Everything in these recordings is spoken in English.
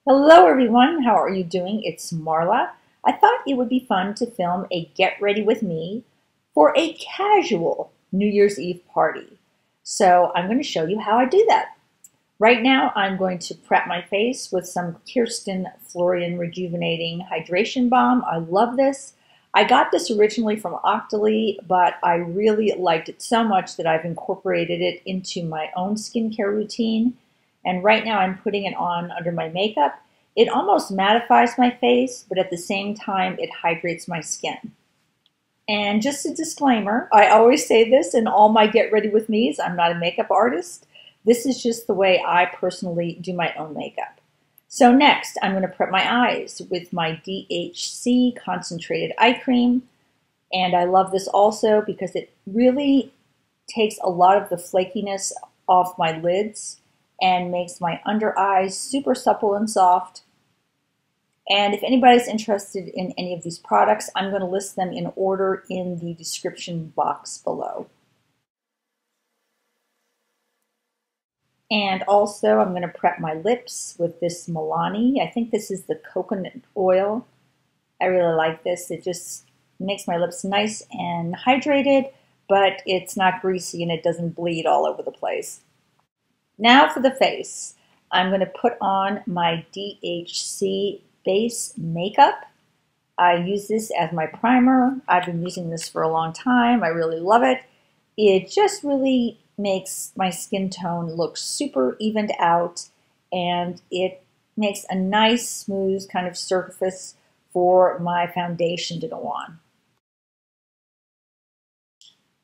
Hello everyone, how are you doing? It's Marla. I thought it would be fun to film a get ready with me for a casual New Year's Eve party. So I'm going to show you how I do that. Right now I'm going to prep my face with some Kerstin Florian Rejuvenating Hydration Balm. I love this. I got this originally from Octoly, but I really liked it so much that I've incorporated it into my own skincare routine. And right now I'm putting it on under my makeup. It almost mattifies my face, but at the same time it hydrates my skin. And just a disclaimer, I always say this in all my get ready with me's. I'm not a makeup artist. This is just the way I personally do my own makeup. So next, I'm going to prep my eyes with my DHC Concentrated Eye Cream. And I love this also because it really takes a lot of the flakiness off my lids and makes my under eyes super supple and soft. And if anybody's interested in any of these products, I'm going to list them in order in the description box below. And also I'm going to prep my lips with this Milani. I think this is the coconut oil. I really like this. It just makes my lips nice and hydrated, but it's not greasy and it doesn't bleed all over the place. Now for the face, I'm going to put on my DHC Base Makeup. I use this as my primer. I've been using this for a long time. I really love it. It just really makes my skin tone look super evened out, and it makes a nice, smooth kind of surface for my foundation to go on.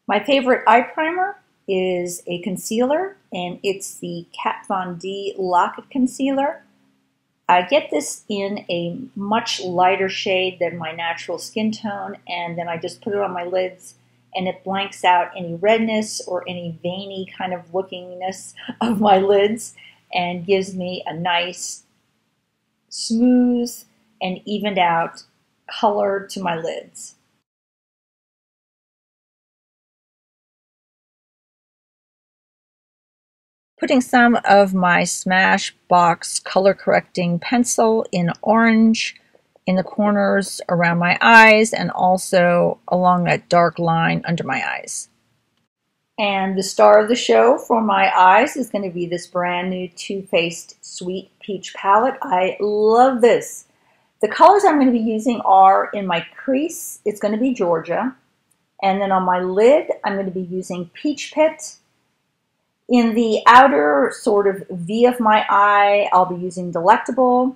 My favorite eye primer is a concealer, and it's the Kat Von D Lock-It Concealer. I get this in a much lighter shade than my natural skin tone, and then I just put it on my lids, and it blanks out any redness or any veiny kind of lookingness of my lids and gives me a nice, smooth, and evened out color to my lids. Putting some of my Smashbox color correcting pencil in orange in the corners around my eyes and also along that dark line under my eyes. And the star of the show for my eyes is going to be this brand new Too Faced Sweet Peach palette. I love this. The colors I'm going to be using are in my crease, it's going to be Georgia. And then on my lid, I'm going to be using Peach Pit. In the outer sort of V of my eye, I'll be using Delectable.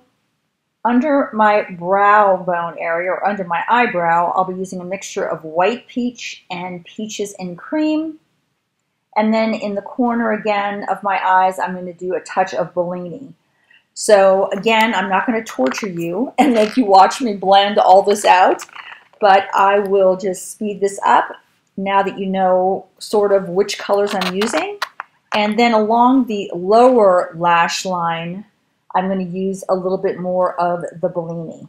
Under my brow bone area, or under my eyebrow, I'll be using a mixture of White Peach and Peaches and Cream. And then in the corner again of my eyes, I'm going to do a touch of Bellini. So again, I'm not going to torture you and make you watch me blend all this out, but I will just speed this up now that you know sort of which colors I'm using. And then along the lower lash line, I'm going to use a little bit more of the Bellini.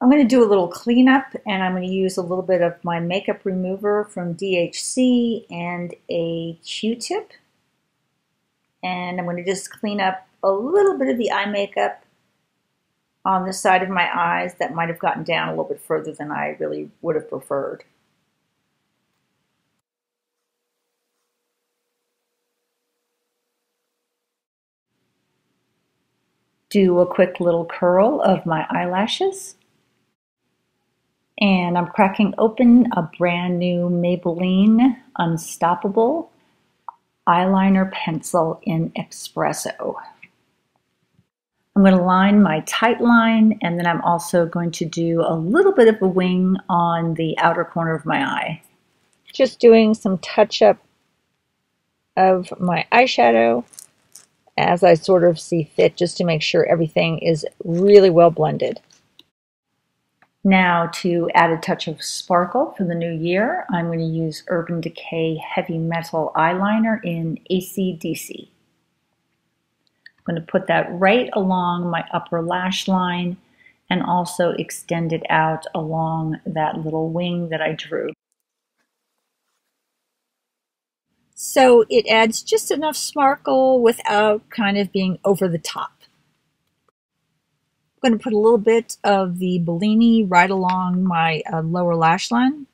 I'm going to do a little cleanup, and I'm going to use a little bit of my makeup remover from DHC and a Q-tip. And I'm going to just clean up a little bit of the eye makeup on the side of my eyes that might have gotten down a little bit further than I really would have preferred. do a quick little curl of my eyelashes. And I'm cracking open a brand new Maybelline Unstoppable eyeliner pencil in Espresso. I'm going to line my tight line, and then I'm also going to do a little bit of a wing on the outer corner of my eye. Just doing some touch-up of my eyeshadow as I sort of see fit, just to make sure everything is really well blended. Now, to add a touch of sparkle for the new year, I'm going to use Urban Decay Heavy Metal Eyeliner in AC/DC. I'm going to put that right along my upper lash line and also extend it out along that little wing that I drew. So it adds just enough sparkle without kind of being over the top. I'm going to put a little bit of the Milani right along my lower lash line.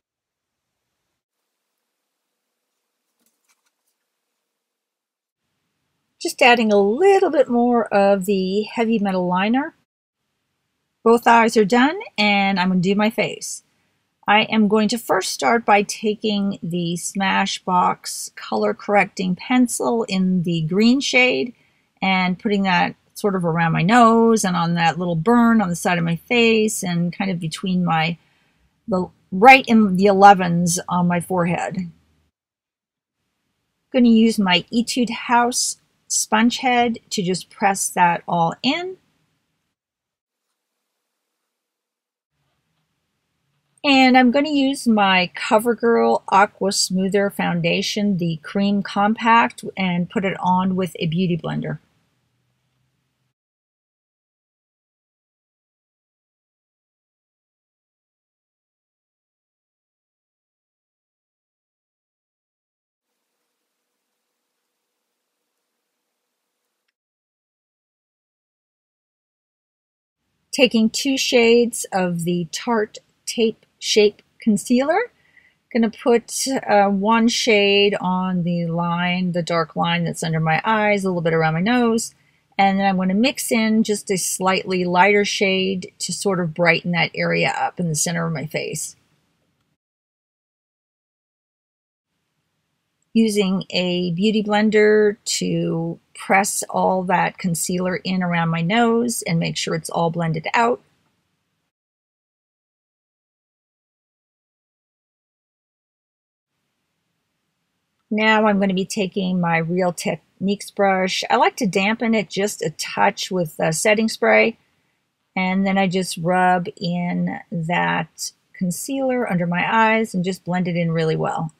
Just adding a little bit more of the heavy metal liner. Both eyes are done, and I'm going to do my face. I am going to first start by taking the Smashbox color correcting pencil in the green shade and putting that sort of around my nose and on that little burn on the side of my face and kind of between right in the 11s on my forehead. I'm going to use my Etude House sponge head to just press that all in. And I'm going to use my CoverGirl Aqua Smoother Foundation, the cream compact, and put it on with a beauty blender. Taking 2 shades of the Tarte Tape Shape Concealer. Going to put 1 shade on the line, the dark line that's under my eyes, a little bit around my nose, and then I'm going to mix in just a slightly lighter shade to sort of brighten that area up in the center of my face. Using a beauty blender to press all that concealer in around my nose and make sure it's all blended out. Now I'm going to be taking my Real Techniques brush. I like to dampen it just a touch with setting spray, and then I just rub in that concealer under my eyes and just blend it in really well.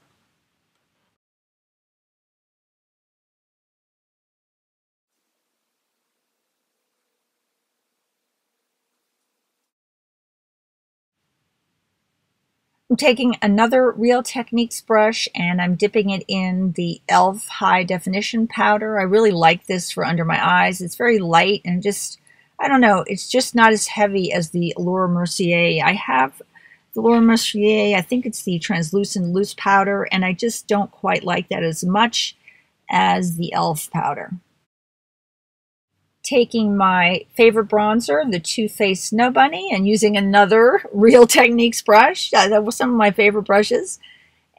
I'm taking another Real Techniques brush and I'm dipping it in the e.l.f. High Definition Powder. I really like this for under my eyes. It's very light and just, I don't know, it's just not as heavy as the Laura Mercier. I have the Laura Mercier, I think it's the Translucent Loose Powder, and I just don't quite like that as much as the e.l.f. powder. Taking my favorite bronzer, the Too Faced Snow Bunny, and using another Real Techniques brush. That was some of my favorite brushes.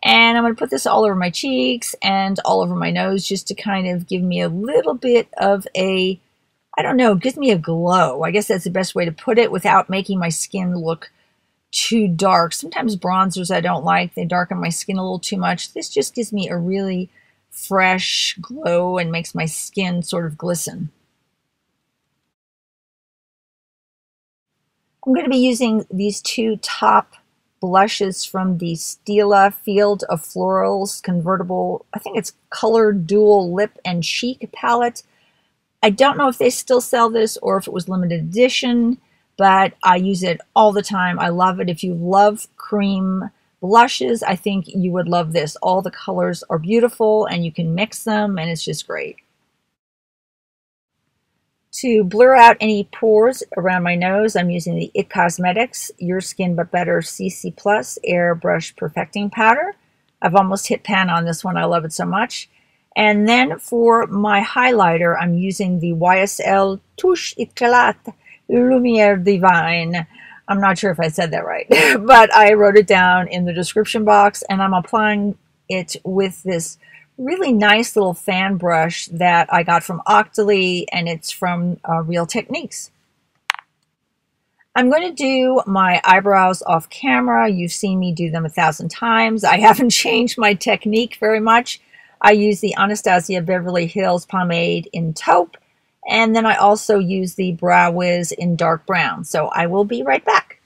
And I'm going to put this all over my cheeks and all over my nose just to kind of give me a little bit of a, I don't know, gives me a glow. I guess that's the best way to put it without making my skin look too dark. Sometimes bronzers I don't like. They darken my skin a little too much. This just gives me a really fresh glow and makes my skin sort of glisten. I'm going to be using these 2 top blushes from the Stila Field of Florals convertible, I think it's color dual lip and cheek palette. I don't know if they still sell this or if it was limited edition, but I use it all the time. I love it. If you love cream blushes, I think you would love this. All the colors are beautiful and you can mix them and it's just great. To blur out any pores around my nose, I'm using the IT Cosmetics Your Skin But Better CC Plus Airbrush Perfecting Powder. I've almost hit pan on this one. I love it so much. And then for my highlighter, I'm using the YSL Touche Eclat Lumiere Divine. I'm not sure if I said that right, but I wrote it down in the description box, and I'm applying it with this really nice little fan brush that I got from Octoly, and it's from Real Techniques. I'm going to do my eyebrows off camera. You've seen me do them 1,000 times. I haven't changed my technique very much. I use the Anastasia Beverly Hills pomade in taupe, and then I also use the Brow Wiz in dark brown. So I will be right back.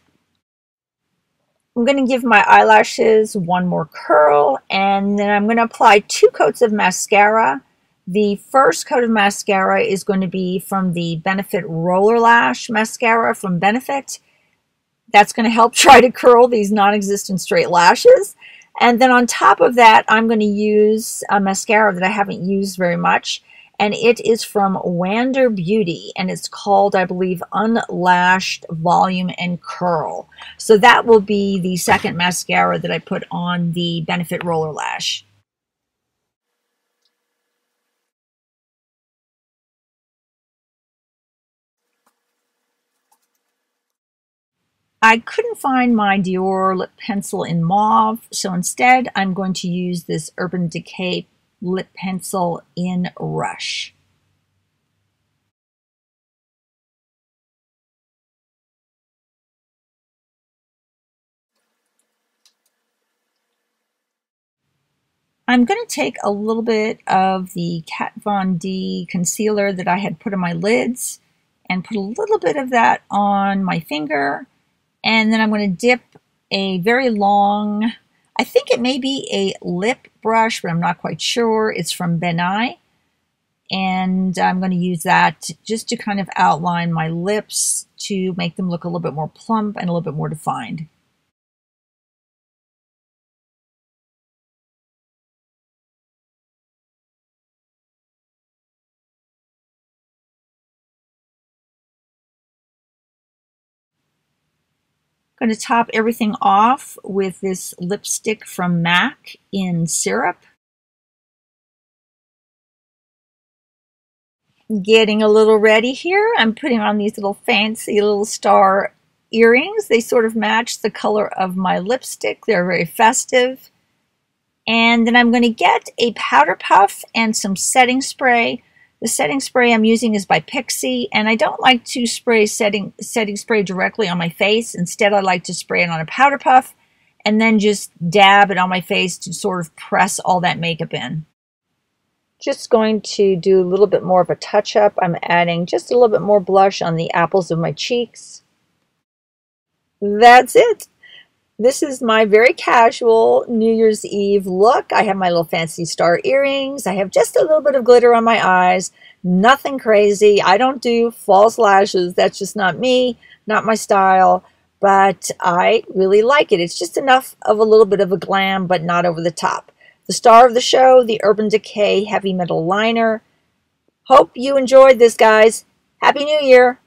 I'm going to give my eyelashes one more curl, and then I'm going to apply 2 coats of mascara. The first coat of mascara is going to be from the Benefit Roller Lash mascara from Benefit. That's going to help try to curl these non-existent straight lashes. And then on top of that, I'm going to use a mascara that I haven't used very much, and it is from Wander Beauty, and it's called, I believe, Unlashed Volume and Curl. So that will be the second mascara that I put on the Benefit Roller Lash. I couldn't find my Dior lip pencil in mauve, so instead I'm going to use this Urban Decay lip pencil in Rush. I'm going to take a little bit of the Kat Von D concealer that I had put on my lids and put a little bit of that on my finger, and then I'm going to dip a very long, I think it may be a lip brush, but I'm not quite sure. It's from Benai, and I'm going to use that just to kind of outline my lips to make them look a little bit more plump and a little bit more defined. I'm going to top everything off with this lipstick from MAC in Syrup. Getting a little ready here. I'm putting on these little fancy little star earrings. They sort of match the color of my lipstick. They're very festive. And then I'm going to get a powder puff and some setting spray. The setting spray I'm using is by Pixi, and I don't like to spray setting spray directly on my face. Instead, I like to spray it on a powder puff and then just dab it on my face to sort of press all that makeup in. Just going to do a little bit more of a touch-up. I'm adding just a little bit more blush on the apples of my cheeks. That's it. This is my very casual New Year's Eve look. I have my little fancy star earrings. I have just a little bit of glitter on my eyes. Nothing crazy. I don't do false lashes. That's just not me, not my style. But I really like it. It's just enough of a little bit of a glam, but not over the top. The star of the show, the Urban Decay Heavy Metal Liner. Hope you enjoyed this, guys. Happy New Year!